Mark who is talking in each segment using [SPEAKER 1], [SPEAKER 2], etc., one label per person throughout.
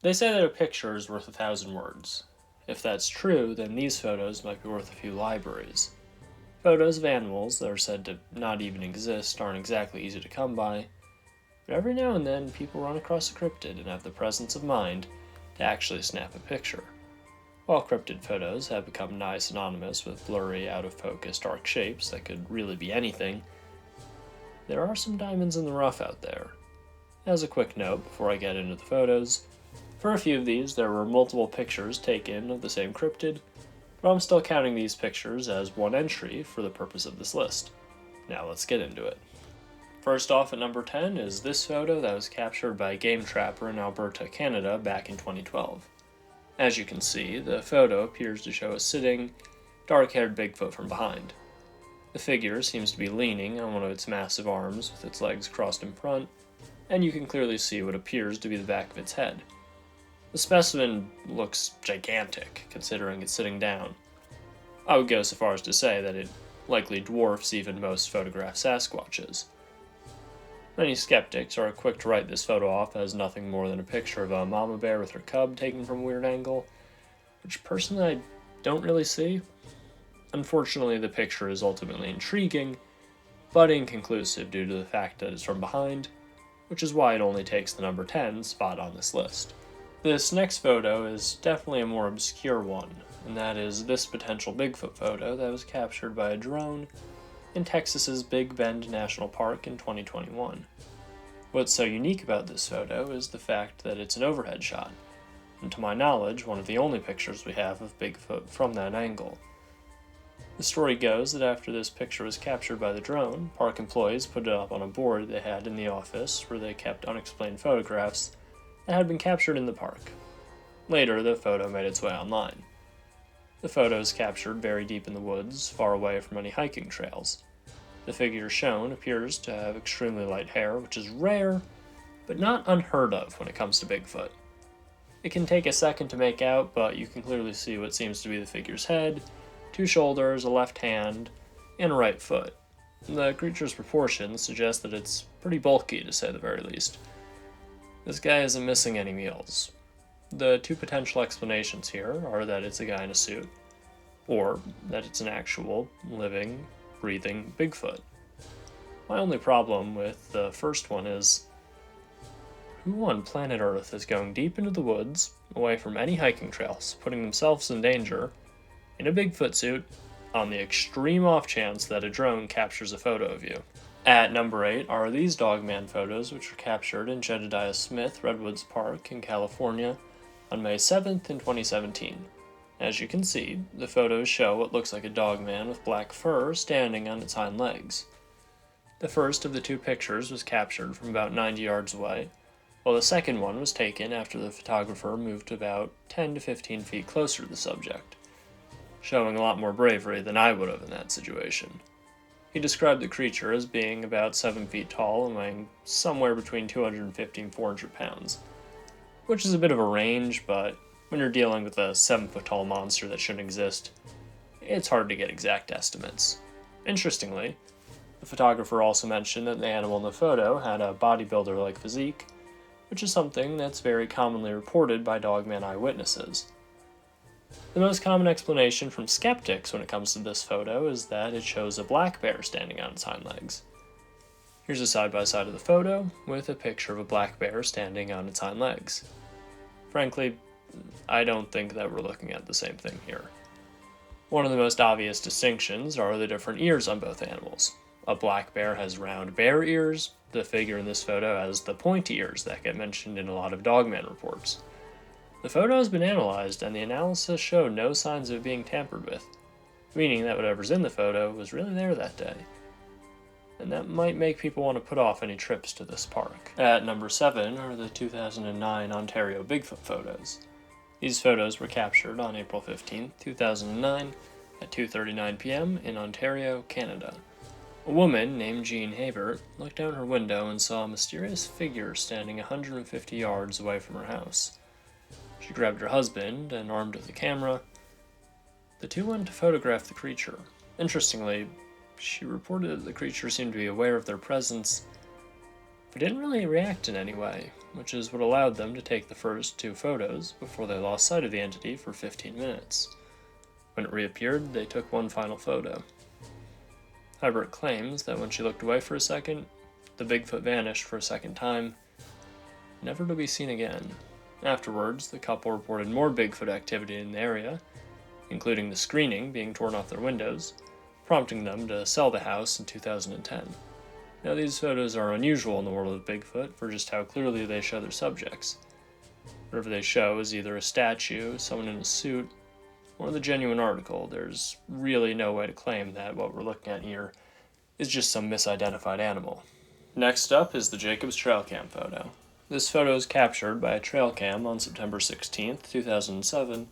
[SPEAKER 1] They say that a picture is worth 1,000 words. If that's true, then these photos might be worth a few libraries. Photos of animals that are said to not even exist aren't exactly easy to come by, but every now and then people run across a cryptid and have the presence of mind to actually snap a picture. While cryptid photos have become nigh synonymous with blurry, out-of-focus, dark shapes that could really be anything, there are some diamonds in the rough out there. As a quick note before I get into the photos, for a few of these there were multiple pictures taken of the same cryptid, but I'm still counting these pictures as one entry for the purpose of this list. Now let's get into it. First off at number 10 is this photo that was captured by a game trapper in Alberta, Canada back in 2012. As you can see, the photo appears to show a sitting, dark-haired Bigfoot from behind. The figure seems to be leaning on one of its massive arms with its legs crossed in front, and you can clearly see what appears to be the back of its head. The specimen looks gigantic, considering it's sitting down. I would go so far as to say that it likely dwarfs even most photographed Sasquatches. Many skeptics are quick to write this photo off as nothing more than a picture of a mama bear with her cub taken from a weird angle, which personally I don't really see. Unfortunately, the picture is ultimately intriguing, but inconclusive due to the fact that it's from behind, which is why it only takes the number 10 spot on this list. This next photo is definitely a more obscure one, and that is this potential Bigfoot photo that was captured by a drone in Texas's Big Bend National Park in 2021. What's so unique about this photo is the fact that it's an overhead shot, and to my knowledge, one of the only pictures we have of Bigfoot from that angle. The story goes that after this picture was captured by the drone, park employees put it up on a board they had in the office where they kept unexplained photographs that had been captured in the park. Later, the photo made its way online. The photo is captured very deep in the woods, far away from any hiking trails. The figure shown appears to have extremely light hair, which is rare, but not unheard of when it comes to Bigfoot. It can take a second to make out, but you can clearly see what seems to be the figure's head, 2 shoulders, a left hand, and a right foot. The creature's proportions suggest that it's pretty bulky, to say the very least. This guy isn't missing any meals. The 2 potential explanations here are that it's a guy in a suit, or that it's an actual, living, breathing Bigfoot. My only problem with the first one is, who on planet Earth is going deep into the woods, away from any hiking trails, putting themselves in danger, in a Bigfoot suit, on the extreme off chance that a drone captures a photo of you? At number 8 are these Dogman photos, which were captured in Jedediah Smith Redwoods Park in California on May 7th in 2017. As you can see, the photos show what looks like a dogman with black fur standing on its hind legs. The first of the 2 pictures was captured from about 90 yards away, while the second one was taken after the photographer moved about 10 to 15 feet closer to the subject, showing a lot more bravery than I would have in that situation. He described the creature as being about 7 feet tall and weighing somewhere between 250 and 400 pounds, which is a bit of a range, but when you're dealing with a 7-foot-tall monster that shouldn't exist, it's hard to get exact estimates. Interestingly, the photographer also mentioned that the animal in the photo had a bodybuilder-like physique, which is something that's very commonly reported by Dogman eyewitnesses. The most common explanation from skeptics when it comes to this photo is that it shows a black bear standing on its hind legs. Here's a side-by-side of the photo with a picture of a black bear standing on its hind legs. Frankly, I don't think that we're looking at the same thing here. One of the most obvious distinctions are the different ears on both animals. A black bear has round bear ears, the figure in this photo has the pointy ears that get mentioned in a lot of Dogman reports. The photo has been analyzed, and the analysis showed no signs of it being tampered with, meaning that whatever's in the photo was really there that day. And that might make people want to put off any trips to this park. At number 7 are the 2009 Ontario Bigfoot photos. These photos were captured on April 15, 2009 at 2:39 p.m. in Ontario, Canada. A woman named Jean Habert looked out her window and saw a mysterious figure standing 150 yards away from her house. She grabbed her husband and, armed with a camera, the two went to photograph the creature. Interestingly, she reported that the creature seemed to be aware of their presence but didn't really react in any way, which is what allowed them to take the first 2 photos before they lost sight of the entity for 15 minutes. When it reappeared, they took one final photo. However, it claims that when she looked away for a second, the Bigfoot vanished for a second time, never to be seen again. Afterwards, the couple reported more Bigfoot activity in the area, including the screening being torn off their windows, prompting them to sell the house in 2010. Now, these photos are unusual in the world of Bigfoot for just how clearly they show their subjects. Whatever they show is either a statue, someone in a suit, or the genuine article. There's really no way to claim that what we're looking at here is just some misidentified animal. Next up is the Jacobs trail cam photo. This photo is captured by a trail cam on September 16, 2007,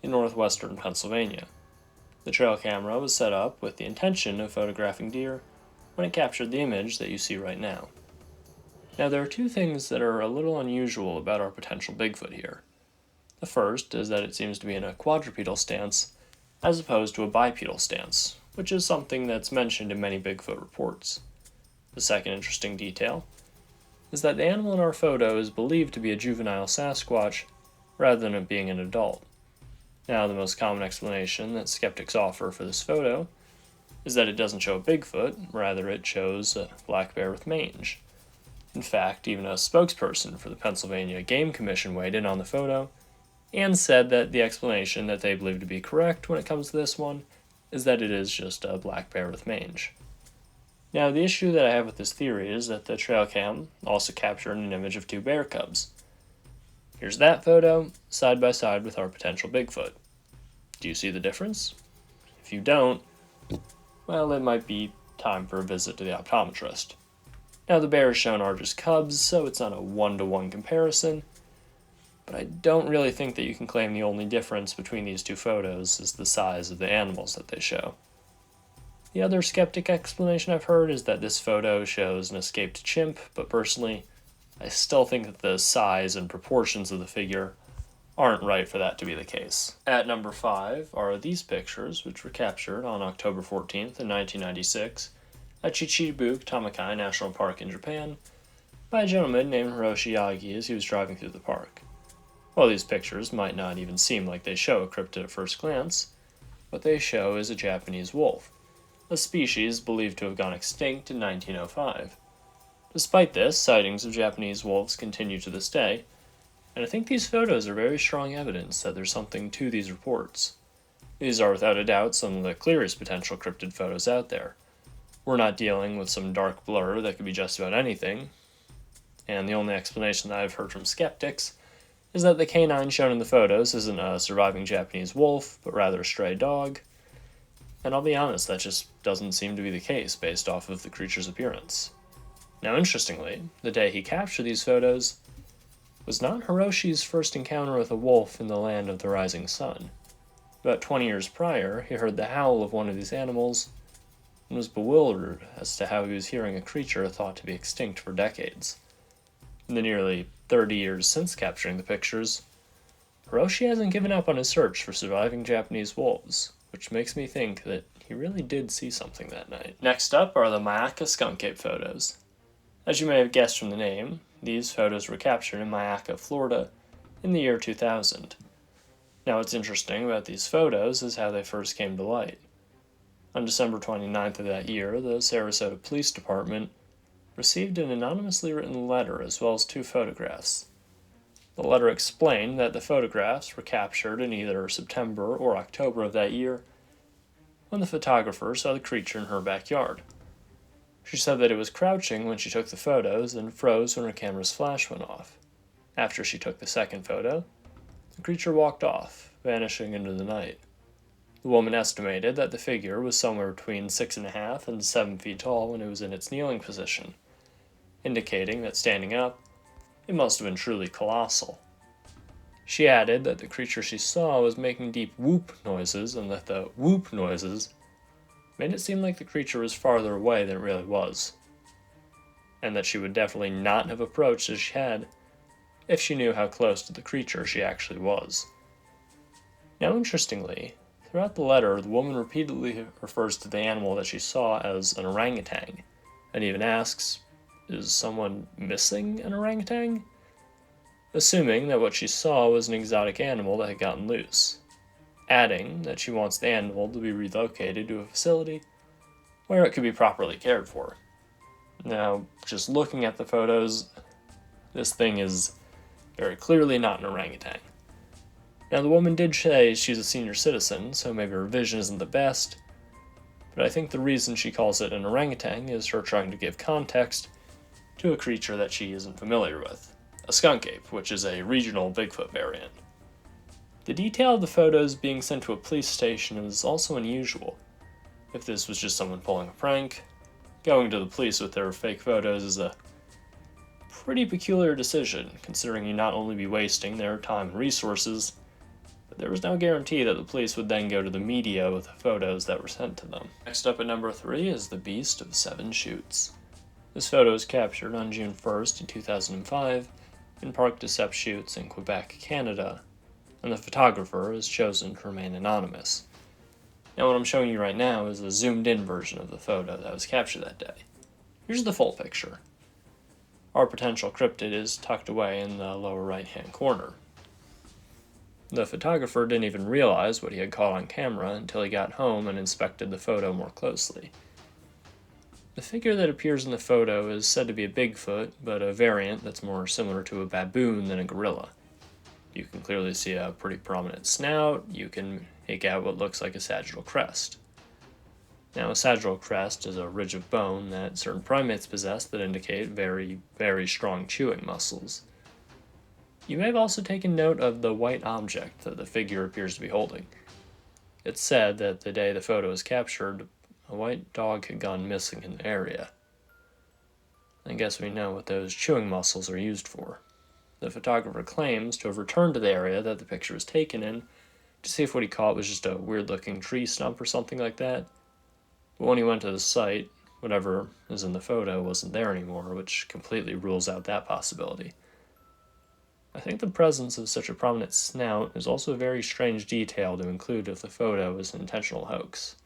[SPEAKER 1] in northwestern Pennsylvania. The trail camera was set up with the intention of photographing deer when it captured the image that you see right now. Now, there are 2 things that are a little unusual about our potential Bigfoot here. The first is that it seems to be in a quadrupedal stance as opposed to a bipedal stance, which is something that's mentioned in many Bigfoot reports. The second interesting detail is that the animal in our photo is believed to be a juvenile Sasquatch rather than it being an adult. Now, the most common explanation that skeptics offer for this photo is that it doesn't show a Bigfoot, rather it shows a black bear with mange. In fact, even a spokesperson for the Pennsylvania Game Commission weighed in on the photo and said that the explanation that they believe to be correct when it comes to this one is that it is just a black bear with mange. Now, the issue that I have with this theory is that the trail cam also captured an image of 2 bear cubs. Here's that photo, side by side with our potential Bigfoot. Do you see the difference? If you don't, well, it might be time for a visit to the optometrist. Now, the bears shown are just cubs, so it's not a 1-to-1 comparison, but I don't really think that you can claim the only difference between these 2 photos is the size of the animals that they show. The other skeptic explanation I've heard is that this photo shows an escaped chimp, but personally, I still think that the size and proportions of the figure aren't right for that to be the case. At number 5 are these pictures, which were captured on October 14th in 1996 at Chichibu Tamakai National Park in Japan by a gentleman named Hiroshi Yagi as he was driving through the park. While these pictures might not even seem like they show a cryptid at first glance, what they show is a Japanese wolf, a species believed to have gone extinct in 1905. Despite this, sightings of Japanese wolves continue to this day, and I think these photos are very strong evidence that there's something to these reports. These are without a doubt some of the clearest potential cryptid photos out there. We're not dealing with some dark blur that could be just about anything, and the only explanation that I've heard from skeptics is that the canine shown in the photos isn't a surviving Japanese wolf, but rather a stray dog, and I'll be honest, that just doesn't seem to be the case based off of the creature's appearance. Now, interestingly, the day he captured these photos was not Hiroshi's first encounter with a wolf in the land of the rising sun. About 20 years prior, he heard the howl of one of these animals and was bewildered as to how he was hearing a creature thought to be extinct for decades. In the nearly 30 years since capturing the pictures, Hiroshi hasn't given up on his search for surviving Japanese wolves, which makes me think that he really did see something that night. Next up are the Myakka skunk ape photos. As you may have guessed from the name, these photos were captured in Myakka, Florida, in the year 2000. Now, what's interesting about these photos is how they first came to light. On December 29th of that year, the Sarasota Police Department received an anonymously written letter as well as 2 photographs. The letter explained that the photographs were captured in either September or October of that year when the photographer saw the creature in her backyard. She said that it was crouching when she took the photos and froze when her camera's flash went off. After she took the second photo, the creature walked off, vanishing into the night. The woman estimated that the figure was somewhere between 6.5 and 7 feet tall when it was in its kneeling position, indicating that standing up, it must have been truly colossal. She added that the creature she saw was making deep whoop noises and that the whoop noises made it seem like the creature was farther away than it really was, and that she would definitely not have approached as she had if she knew how close to the creature she actually was. Now, interestingly, throughout the letter, the woman repeatedly refers to the animal that she saw as an orangutan, and even asks, Is someone missing an orangutan? Assuming that what she saw was an exotic animal that had gotten loose. Adding that she wants the animal to be relocated to a facility where it could be properly cared for. Now, just looking at the photos, this thing is very clearly not an orangutan. Now, the woman did say she's a senior citizen, so maybe her vision isn't the best, but I think the reason she calls it an orangutan is her trying to give context to a creature that she isn't familiar with, a skunk ape, which is a regional Bigfoot variant. The detail of the photos being sent to a police station is also unusual. If this was just someone pulling a prank, going to the police with their fake photos is a pretty peculiar decision, considering you'd not only be wasting their time and resources, but there was no guarantee that the police would then go to the media with the photos that were sent to them. Next up at number 3 is the Beast of Seven Chutes. This photo was captured on June 1st in 2005 in Parc des Sept Chutes in Quebec, Canada, and the photographer is chosen to remain anonymous. Now what I'm showing you right now is a zoomed-in version of the photo that was captured that day. Here's the full picture. Our potential cryptid is tucked away in the lower right-hand corner. The photographer didn't even realize what he had caught on camera until he got home and inspected the photo more closely. The figure that appears in the photo is said to be a Bigfoot, but a variant that's more similar to a baboon than a gorilla. You can clearly see a pretty prominent snout. You can make out what looks like a sagittal crest. Now, a sagittal crest is a ridge of bone that certain primates possess that indicate very, very strong chewing muscles. You may have also taken note of the white object that the figure appears to be holding. It's said that the day the photo was captured, a white dog had gone missing in the area. I guess we know what those chewing muscles are used for. The photographer claims to have returned to the area that the picture was taken in to see if what he caught was just a weird-looking tree stump or something like that. But when he went to the site, whatever is in the photo wasn't there anymore, which completely rules out that possibility. I think the presence of such a prominent snout is also a very strange detail to include if the photo is an intentional hoax.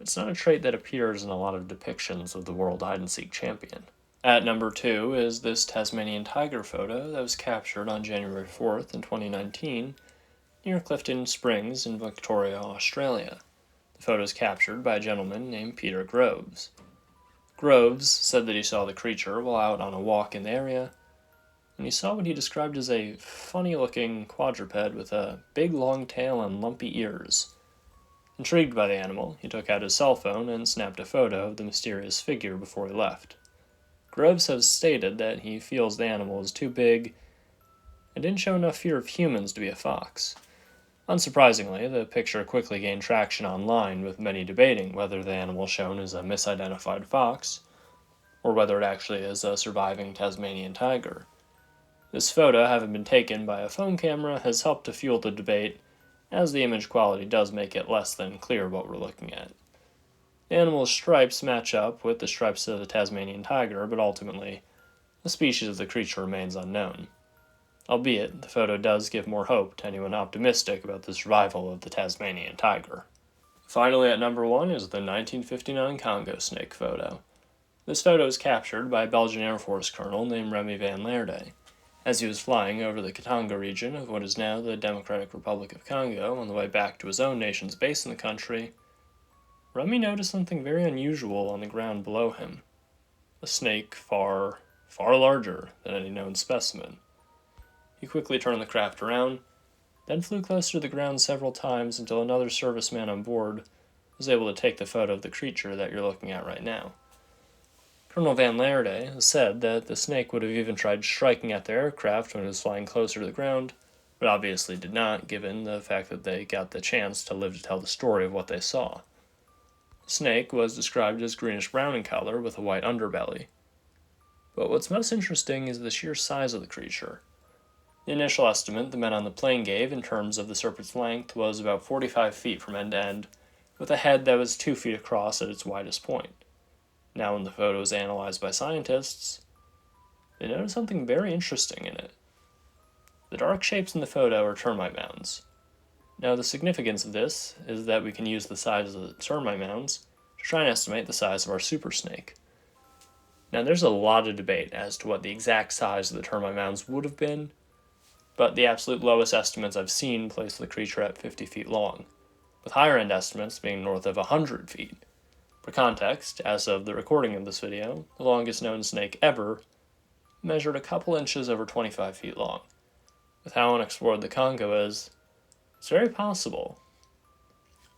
[SPEAKER 1] It's not a trait that appears in a lot of depictions of the world hide-and-seek champion. At number 2 is this Tasmanian Tiger photo that was captured on January 4th in 2019 near Clifton Springs in Victoria, Australia. The photo is captured by a gentleman named Peter Groves. Groves said that he saw the creature while out on a walk in the area, and he saw what he described as a funny-looking quadruped with a big long tail and lumpy ears. Intrigued by the animal, he took out his cell phone and snapped a photo of the mysterious figure before he left. Groves has stated that he feels the animal is too big and didn't show enough fear of humans to be a fox. Unsurprisingly, the picture quickly gained traction online, with many debating whether the animal shown is a misidentified fox or whether it actually is a surviving Tasmanian tiger. This photo, having been taken by a phone camera, has helped to fuel the debate, as the image quality does make it less than clear what we're looking at. The animal's stripes match up with the stripes of the Tasmanian tiger, but ultimately, the species of the creature remains unknown. Albeit, the photo does give more hope to anyone optimistic about the survival of the Tasmanian tiger. Finally, at number 1 is the 1959 Congo Snake photo. This photo is captured by a Belgian Air Force colonel named Remy van Leerde, as he was flying over the Katanga region of what is now the Democratic Republic of Congo on the way back to his own nation's base in the country. Remy noticed something very unusual on the ground below him. A snake far, far larger than any known specimen. He quickly turned the craft around, then flew closer to the ground several times until another serviceman on board was able to take the photo of the creature that you're looking at right now. Colonel Van Leerde has said that the snake would have even tried striking at their aircraft when it was flying closer to the ground, but obviously did not, given the fact that they got the chance to live to tell the story of what they saw. The snake was described as greenish-brown in color with a white underbelly. But what's most interesting is the sheer size of the creature. The initial estimate the men on the plane gave in terms of the serpent's length was about 45 feet from end to end, with a head that was 2 feet across at its widest point. Now, when the photo was analyzed by scientists, they noticed something very interesting in it. The dark shapes in the photo are termite mounds. Now, the significance of this is that we can use the size of the termite mounds to try and estimate the size of our super snake. Now, there's a lot of debate as to what the exact size of the termite mounds would have been, but the absolute lowest estimates I've seen place the creature at 50 feet long, with higher end estimates being north of 100 feet. For context, as of the recording of this video, the longest known snake ever measured a couple inches over 25 feet long. With how unexplored the Congo is, it's very possible,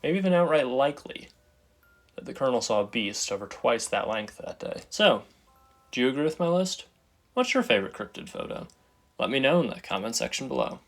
[SPEAKER 1] maybe even outright likely, that the Colonel saw a beast over twice that length that day. So, do you agree with my list? What's your favorite cryptid photo? Let me know in the comment section below.